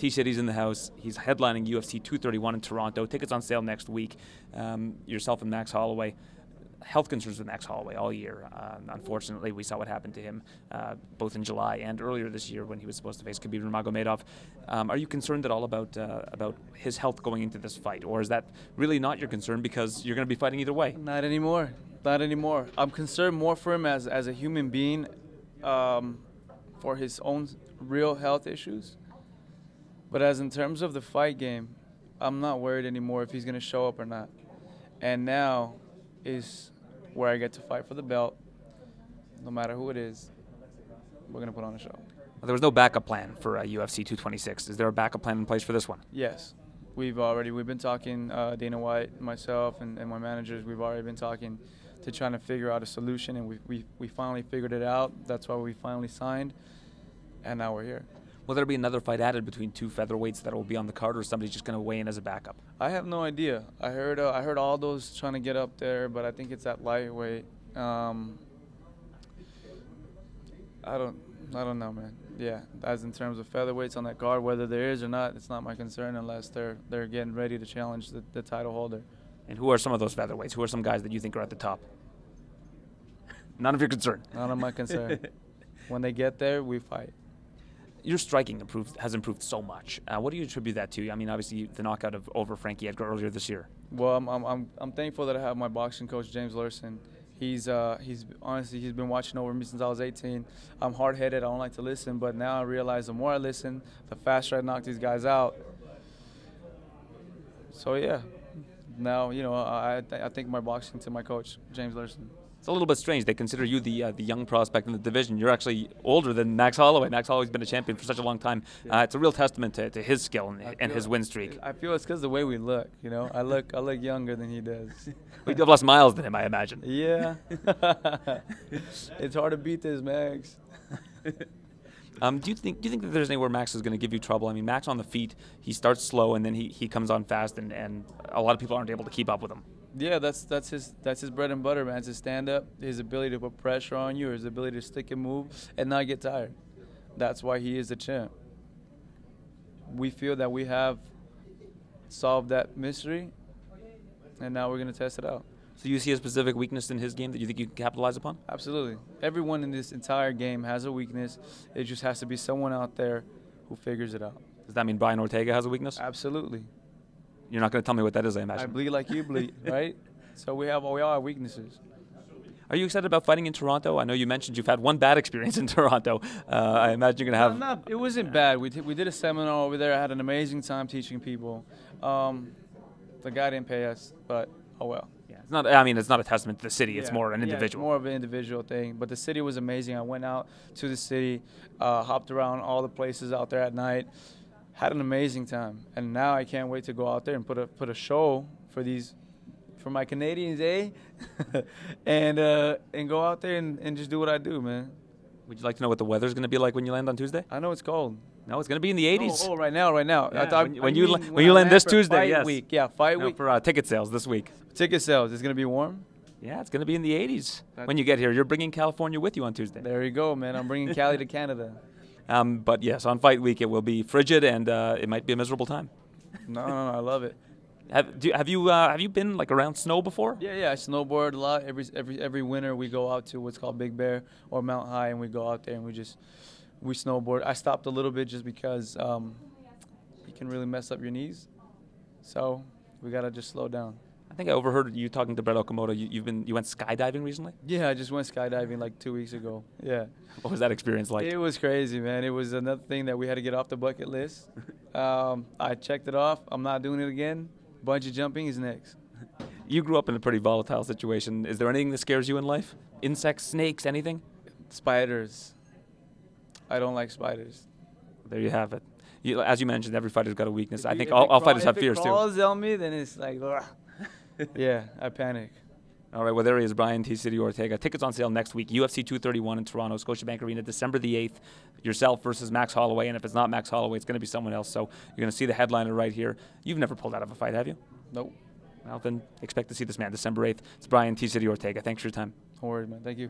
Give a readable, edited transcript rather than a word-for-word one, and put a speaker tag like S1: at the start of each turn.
S1: T-City's in the house. He's headlining UFC 231 in Toronto. Tickets on sale next week. Yourself and Max Holloway. Health concerns with Max Holloway all year. Unfortunately, we saw what happened to him both in July and earlier this year when he was supposed to face Khabib Nurmagomedov. Are you concerned at all about his health going into this fight, or is that really not your concern because you're going to be fighting either way?
S2: Not anymore. Not anymore. I'm concerned more for him as a human being, for his own real health issues. But as in terms of the fight game, I'm not worried anymore if he's going to show up or not. And now is where I get to fight for the belt. No matter who it is, we're going to put on a show.
S1: Well, there was no backup plan for UFC 226. Is there a backup plan in place for this one?
S2: Yes. We've been talking, Dana White, myself, and my managers, we've already been talking to trying to figure out a solution, and we finally figured it out. That's why we finally signed, and now we're here.
S1: Will there be another fight added between two featherweights that will be on the card, or is somebody just going to weigh in as a backup?
S2: I have no idea. I heard all those trying to get up there, but I think it's at lightweight. I don't know, man. Yeah, as in terms of featherweights on that card, whether there is or not, it's not my concern unless they're getting ready to challenge the title holder.
S1: And who are some of those featherweights? Who are some guys that you think are at the top? None of your concern.
S2: None of my concern. When they get there, we fight.
S1: Your striking has improved so much. What do you attribute that to? I mean, obviously the knockout over Frankie Edgar earlier this year.
S2: Well, I'm thankful that I have my boxing coach James Lurson. He's been watching over me since I was 18. I'm hard-headed. I don't like to listen, but now I realize the more I listen, the faster I knock these guys out. So yeah, now I thank my boxing to my coach James Lurson.
S1: It's a little bit strange. They consider you the young prospect in the division. You're actually older than Max Holloway. Max Holloway's been a champion for such a long time.
S2: Yeah.
S1: It's a real testament to his skill and his win streak.
S2: I feel it's because the way we look. I look younger than he does.
S1: We have less miles than him, I imagine.
S2: Yeah. It's hard to beat this, Max.
S1: Do you think that there's anywhere Max is going to give you trouble? I mean, Max on the feet, he starts slow and then he comes on fast, and a lot of people aren't able to keep up with him.
S2: Yeah, that's his bread and butter, man. It's his stand-up, his ability to put pressure on you, his ability to stick and move and not get tired. That's why he is the champ. We feel that we have solved that mystery, and now we're going to test it out.
S1: So you see a specific weakness in his game that you think you can capitalize upon?
S2: Absolutely. Everyone in this entire game has a weakness. It just has to be someone out there who figures it out.
S1: Does that mean Brian Ortega has a weakness?
S2: Absolutely.
S1: You're not going to tell me what that is, I imagine.
S2: I bleed like you bleed, right? So we all have weaknesses.
S1: Are you excited about fighting in Toronto? I know you mentioned you've had one bad experience in Toronto. I imagine you're going to have...
S2: It wasn't bad. We did a seminar over there. I had an amazing time teaching people. The guy didn't pay us, but oh well.
S1: Yeah, it's not. I mean, it's not a testament to the city. It's more an individual.
S2: It's more of an individual thing. But the city was amazing. I went out to the city, hopped around all the places out there at night. Had an amazing time, and now I can't wait to go out there and put a show for my Canadians, eh? and go out there and just do what I do, man.
S1: Would you like to know what the weather's going to be like when you land on Tuesday?
S2: I know it's cold.
S1: No, it's going to be in the 80s.
S2: Oh, right now.
S1: Yeah,
S2: I thought
S1: when you land this Tuesday,
S2: fight
S1: yes.
S2: week. Yeah, fight week.
S1: For ticket sales this week.
S2: Ticket sales. It's going to be warm?
S1: Yeah, it's going to be in the 80s when you get here. You're bringing California with you on Tuesday.
S2: There you go, man. I'm bringing Cali to Canada.
S1: But yes, on fight week it will be frigid and it might be a miserable time.
S2: No, I love it.
S1: Have you been like around snow before?
S2: Yeah, I snowboard a lot. Every winter we go out to what's called Big Bear or Mount High, and we go out there and we snowboard. I stopped a little bit just because you can really mess up your knees, so we gotta just slow down.
S1: I think I overheard you talking to Brett Okamoto. You went skydiving recently?
S2: Yeah, I just went skydiving like 2 weeks ago. Yeah.
S1: What was that experience like?
S2: It was crazy, man. It was another thing that we had to get off the bucket list. I checked it off. I'm not doing it again. Bungee jumping is next.
S1: You grew up in a pretty volatile situation. Is there anything that scares you in life? Insects, snakes, anything?
S2: Spiders. I don't like spiders.
S1: There you have it. As you mentioned, every fighter's got a weakness. I think all fighters have fears too.
S2: If it crawls on me, then it's like, yeah, I panic.
S1: All right, well, there he is, Brian T-City Ortega. Tickets on sale next week. UFC 231 in Toronto, Scotiabank Arena, December the 8th. Yourself versus Max Holloway, and if it's not Max Holloway, it's going to be someone else. So you're going to see the headliner right here. You've never pulled out of a fight, have you?
S2: Nope.
S1: Well, then expect to see this man December 8th. It's Brian T-City Ortega. Thanks for your time.
S2: Don't worry, man. Thank you.